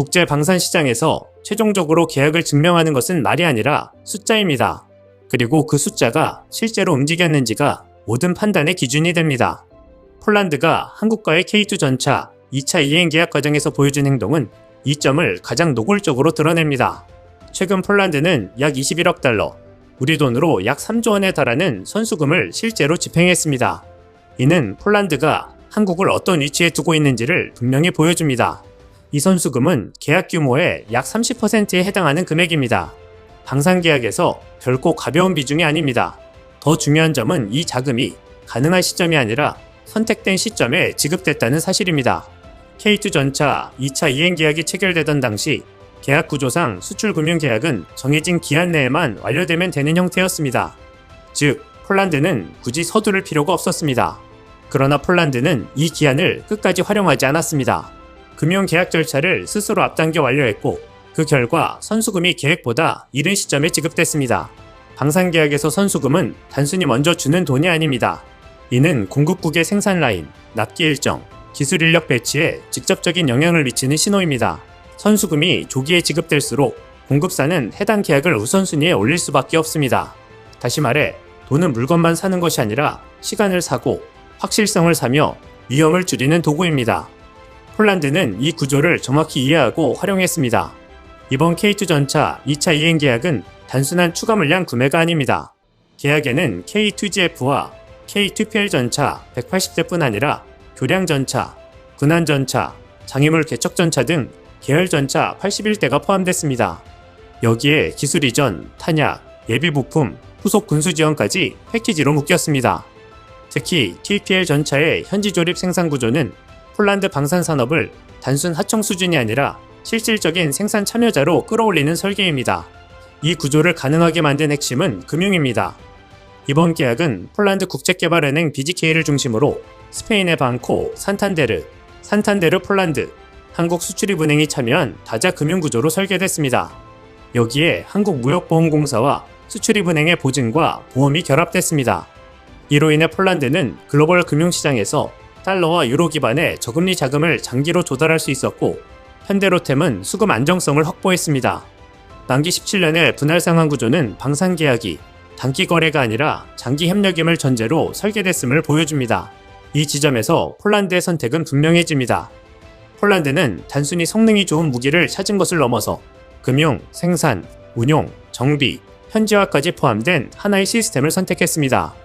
국제 방산 시장에서 최종적으로 계약을 증명하는 것은 말이 아니라 숫자입니다. 그리고 그 숫자가 실제로 움직였는지가 모든 판단의 기준이 됩니다. 폴란드가 한국과의 K2 전차 2차 이행 계약 과정에서 보여준 행동은 이 점을 가장 노골적으로 드러냅니다. 최근 폴란드는 약 21억 달러, 우리 돈으로 약 3조 원에 달하는 선수금을 실제로 집행했습니다. 이는 폴란드가 한국을 어떤 위치에 두고 있는지를 분명히 보여줍니다. 이 선수금은 계약 규모의 약 30%에 해당하는 금액입니다. 방산 계약에서 결코 가벼운 비중이 아닙니다. 더 중요한 점은 이 자금이 가능한 시점이 아니라 선택된 시점에 지급됐다는 사실입니다. K2 전차 2차 이행 계약이 체결되던 당시 계약 구조상 수출 금융 계약은 정해진 기한 내에만 완료되면 되는 형태였습니다. 즉, 폴란드는 굳이 서두를 필요가 없었습니다. 그러나 폴란드는 이 기한을 끝까지 활용하지 않았습니다. 금융 계약 절차를 스스로 앞당겨 완료했고 그 결과 선수금이 계획보다 이른 시점에 지급됐습니다. 방산 계약에서 선수금은 단순히 먼저 주는 돈이 아닙니다. 이는 공급국의 생산 라인, 납기 일정, 기술 인력 배치에 직접적인 영향을 미치는 신호입니다. 선수금이 조기에 지급될수록 공급사는 해당 계약을 우선순위에 올릴 수밖에 없습니다. 다시 말해 돈은 물건만 사는 것이 아니라 시간을 사고 확실성을 사며 위험을 줄이는 도구입니다. 폴란드는 이 구조를 정확히 이해하고 활용했습 이번 K2 전차 2차 이행 계약은 단순한 추가 물량 구매가 아닙니다. 계약에는 K2GF와 K2PL 전차 180대뿐 아니라 교량 전차, 군안 전차, 장애물 개척 전차 등 계열 전차 81대가 포함됐습니다. 여기에 기술 이전, 탄약, 예비 부품, 후속 군수 지원까지 패키지로 묶였습니다. 특히 TPL 전차의 현지 조립 생산 구조는 폴란드 방산 산업을 단순 하청 수준이 아니라 실질적인 생산 참여자로 끌어올리는 설계입니다. 이 구조를 가능하게 만든 핵심은 금융입니다. 이번 계약은 폴란드 국책개발은행 BGK를 중심으로 스페인의 방코, 산탄데르 폴란드, 한국수출입은행이 참여한 다자 금융구조로 설계됐습니다. 여기에 한국무역보험공사와 수출입은행의 보증과 보험이 결합됐습니다. 이로 인해 폴란드는 글로벌 금융시장에서 달러와 유로 기반의 저금리 자금을 장기로 조달할 수 있었고 현대로템은 수급 안정성을 확보했습니다. 만기 17년의 분할 상환 구조는 방산 계약이 단기 거래가 아니라 장기 협력임을 전제로 설계됐음을 보여줍니다. 이 지점에서 폴란드의 선택은 분명해집니다. 폴란드는 단순히 성능이 좋은 무기를 찾은 것을 넘어서 금융, 생산, 운용, 정비, 현지화까지 포함된 하나의 시스템을 선택했습니다.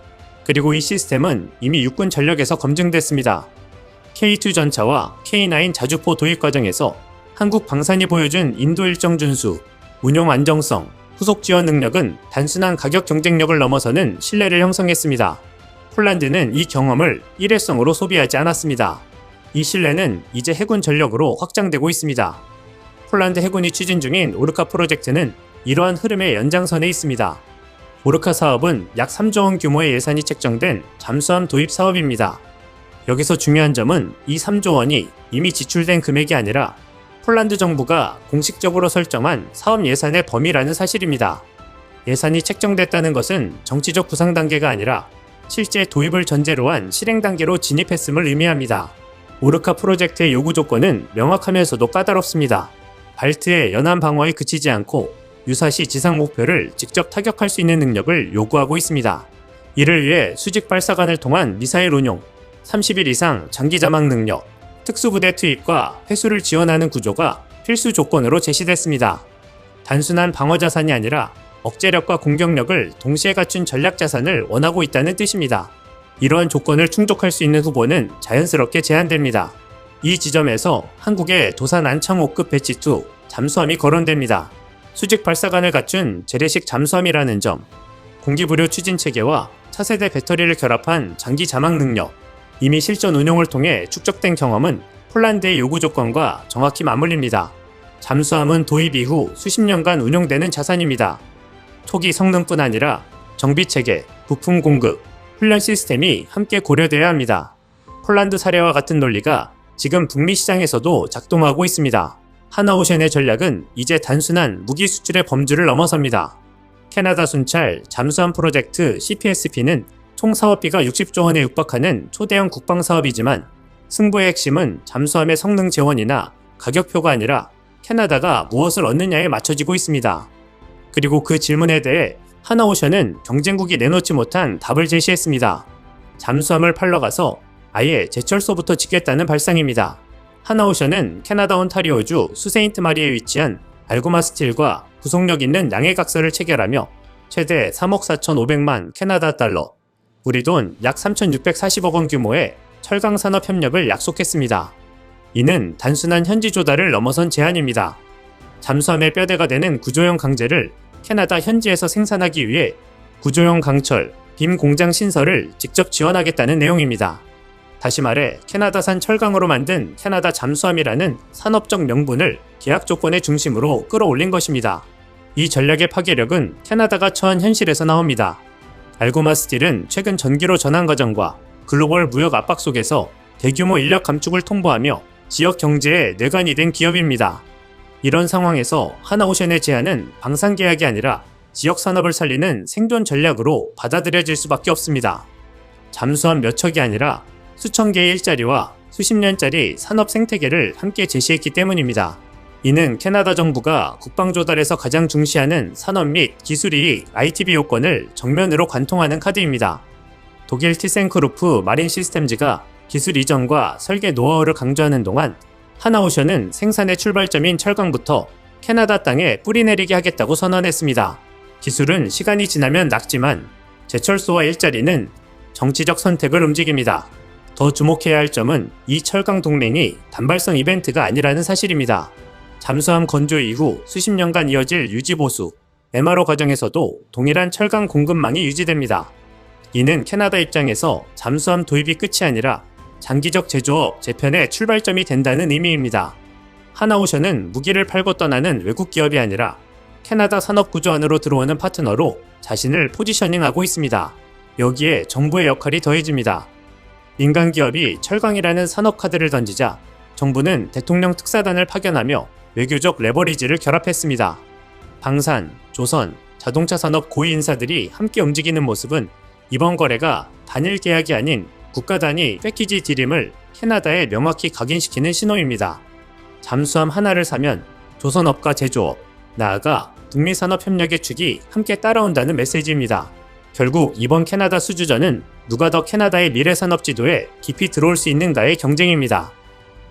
그리고 이 시스템은 이미 육군 전력에서 검증됐습니다. K2 전차와 K9 자주포 도입 과정에서 한국 방산이 보여준 인도 일정 준수, 운용 안정성, 후속 지원 능력은 단순한 가격 경쟁력을 넘어서는 신뢰를 형성했습니다. 폴란드는 이 경험을 일회성으로 소비하지 않았습니다. 이 신뢰는 이제 해군 전력으로 확장되고 있습니다. 폴란드 해군이 추진 중인 오르카 프로젝트는 이러한 흐름의 연장선에 있습니다. 오르카 사업은 약 3조 원 규모의 예산이 책정된 잠수함 도입 사업입니다. 여기서 중요한 점은 이 3조 원이 이미 지출된 금액이 아니라 폴란드 정부가 공식적으로 설정한 사업 예산의 범위라는 사실입니다. 예산이 책정됐다는 것은 정치적 구상 단계가 아니라 실제 도입을 전제로 한 실행 단계로 진입했음을 의미합니다. 오르카 프로젝트의 요구 조건은 명확하면서도 까다롭습니다. 발트의 연안 방어에 그치지 않고 유사시 지상 목표를 직접 타격할 수 있는 능력을 요구하고 있습니다. 이를 위해 수직 발사관을 통한 미사일 운용, 30일 이상 장기 자막 능력, 특수부대 투입과 회수를 지원하는 구조가 필수 조건으로 제시됐습니다. 단순한 방어 자산이 아니라 억제력과 공격력을 동시에 갖춘 전략 자산을 원하고 있다는 뜻입니다. 이러한 조건을 충족할 수 있는 후보는 자연스럽게 제한됩니다. 이 지점에서 한국의 도산 안창호급 배치2 잠수함이 거론됩니다. 수직 발사관을 갖춘 재래식 잠수함이라는 점, 공기부료 추진 체계와 차세대 배터리를 결합한 장기 자막 능력, 이미 실전 운용을 통해 축적된 경험은 폴란드의 요구 조건과 정확히 맞물립니다. 잠수함은 도입 이후 수십 년간 운용되는 자산입니다. 초기 성능뿐 아니라 정비체계, 부품 공급, 훈련 시스템이 함께 고려돼야 합니다. 폴란드 사례와 같은 논리가 지금 북미 시장에서도 작동하고 있습니다. 하나오션의 전략은 이제 단순한 무기 수출의 범주를 넘어섭니다. 캐나다 순찰 잠수함 프로젝트 CPSP는 총 사업비가 60조 원에 육박하는 초대형 국방 사업이지만 승부의 핵심은 잠수함의 성능 재원이나 가격표가 아니라 캐나다가 무엇을 얻느냐에 맞춰지고 있습니다. 그리고 그 질문에 대해 하나오션은 경쟁국이 내놓지 못한 답을 제시했습니다. 잠수함을 팔러 가서 아예 제철소부터 짓겠다는 발상입니다. 하나오션은 캐나다 온타리오주 수세인트 마리에 위치한 알고마 스틸과 구속력 있는 양해각서를 체결하며 최대 3억 4,500만 캐나다 달러, 우리 돈 약 3,640억 원 규모의 철강 산업 협력을 약속했습니다. 이는 단순한 현지 조달을 넘어선 제안입니다. 잠수함의 뼈대가 되는 구조형 강제를 캐나다 현지에서 생산하기 위해 구조형 강철, 빔 공장 신설을 직접 지원하겠다는 내용입니다. 다시 말해 캐나다산 철강으로 만든 캐나다 잠수함이라는 산업적 명분을 계약 조건의 중심으로 끌어올린 것입니다. 이 전략의 파괴력은 캐나다가 처한 현실에서 나옵니다. 알고마 스틸은 최근 전기로 전환 과정과 글로벌 무역 압박 속에서 대규모 인력 감축을 통보하며 지역 경제에 뇌관이 된 기업입니다. 이런 상황에서 하나오션의 제안은 방산 계약이 아니라 지역 산업을 살리는 생존 전략으로 받아들여질 수밖에 없습니다. 잠수함 몇 척이 아니라 수천 개의 일자리와 수십 년짜리 산업 생태계를 함께 제시했기 때문입니다. 이는 캐나다 정부가 국방 조달에서 가장 중시하는 산업 및 기술 이익 ITB 요건을 정면으로 관통하는 카드입니다. 독일 티센크루프 마린 시스템즈가 기술 이전과 설계 노하우를 강조하는 동안 하나오션은 생산의 출발점인 철강부터 캐나다 땅에 뿌리내리게 하겠다고 선언했습니다. 기술은 시간이 지나면 낡지만 제철소와 일자리는 정치적 선택을 움직입니다. 더 주목해야 할 점은 이 철강 동맹이 단발성 이벤트가 아니라는 사실입니다. 잠수함 건조 이후 수십 년간 이어질 유지보수, MRO 과정에서도 동일한 철강 공급망이 유지됩니다. 이는 캐나다 입장에서 잠수함 도입이 끝이 아니라 장기적 제조업 재편의 출발점이 된다는 의미입니다. 하나오션은 무기를 팔고 떠나는 외국 기업이 아니라 캐나다 산업 구조 안으로 들어오는 파트너로 자신을 포지셔닝하고 있습니다. 여기에 정부의 역할이 더해집니다. 민간 기업이 철강이라는 산업 카드를 던지자 정부는 대통령 특사단을 파견하며 외교적 레버리지를 결합했습니다. 방산, 조선, 자동차 산업 고위 인사들이 함께 움직이는 모습은 이번 거래가 단일 계약이 아닌 국가 단위 패키지 딜임을 캐나다에 명확히 각인시키는 신호입니다. 잠수함 하나를 사면 조선업과 제조업, 나아가 북미 산업 협력의 축이 함께 따라온다는 메시지입니다. 결국 이번 캐나다 수주전은 누가 더 캐나다의 미래 산업 지도에 깊이 들어올 수 있는가의 경쟁입니다.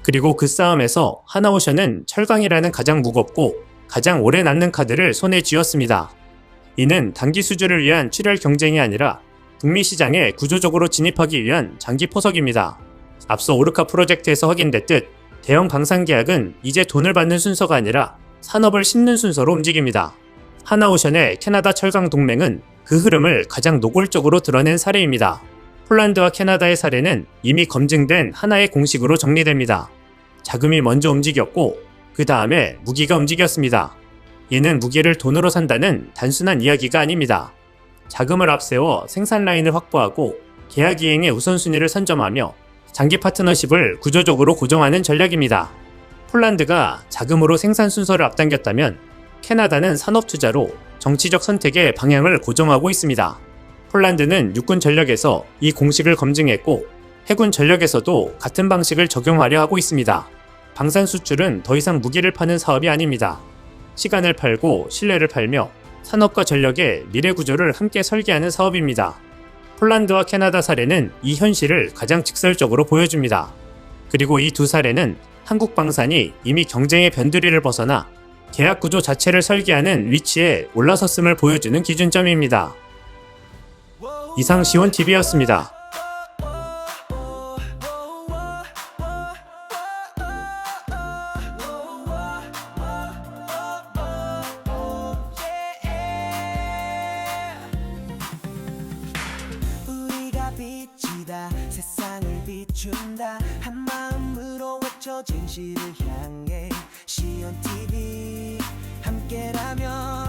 그리고 그 싸움에서 하나오션은 철강이라는 가장 무겁고 가장 오래 남는 카드를 손에 쥐었습니다. 이는 단기 수주를 위한 출혈 경쟁이 아니라 북미 시장에 구조적으로 진입하기 위한 장기 포석입니다. 앞서 오르카 프로젝트에서 확인됐듯 대형 방산 계약은 이제 돈을 받는 순서가 아니라 산업을 심는 순서로 움직입니다. 하나오션의 캐나다 철강 동맹은 그 흐름을 가장 노골적으로 드러낸 사례입니다. 폴란드와 캐나다의 사례는 이미 검증된 하나의 공식으로 정리됩니다. 자금이 먼저 움직였고 그 다음에 무기가 움직였습니다. 이는 무기를 돈으로 산다는 단순한 이야기가 아닙니다. 자금을 앞세워 생산 라인을 확보하고 계약 이행의 우선순위를 선점하며 장기 파트너십을 구조적으로 고정하는 전략입니다. 폴란드가 자금으로 생산 순서를 앞당겼다면 캐나다는 산업 투자로 정치적 선택의 방향을 고정하고 있습니다. 폴란드는 육군 전력에서 이 공식을 검증했고 해군 전력에서도 같은 방식을 적용하려 하고 있습니다. 방산 수출은 더 이상 무기를 파는 사업이 아닙니다. 시간을 팔고 신뢰를 팔며 산업과 전력의 미래 구조를 함께 설계하는 사업입니다. 폴란드와 캐나다 사례는 이 현실을 가장 직설적으로 보여줍니다. 그리고 이 두 사례는 한국 방산이 이미 경쟁의 변두리를 벗어나 계약 구조 자체를 설계하는 위치에 올라섰음을 보여주는 기준점입니다. 이상 시온TV였습니다. 세상을 비춘다 한마음으로 외쳐 진실을 향해 시온TV 함께라면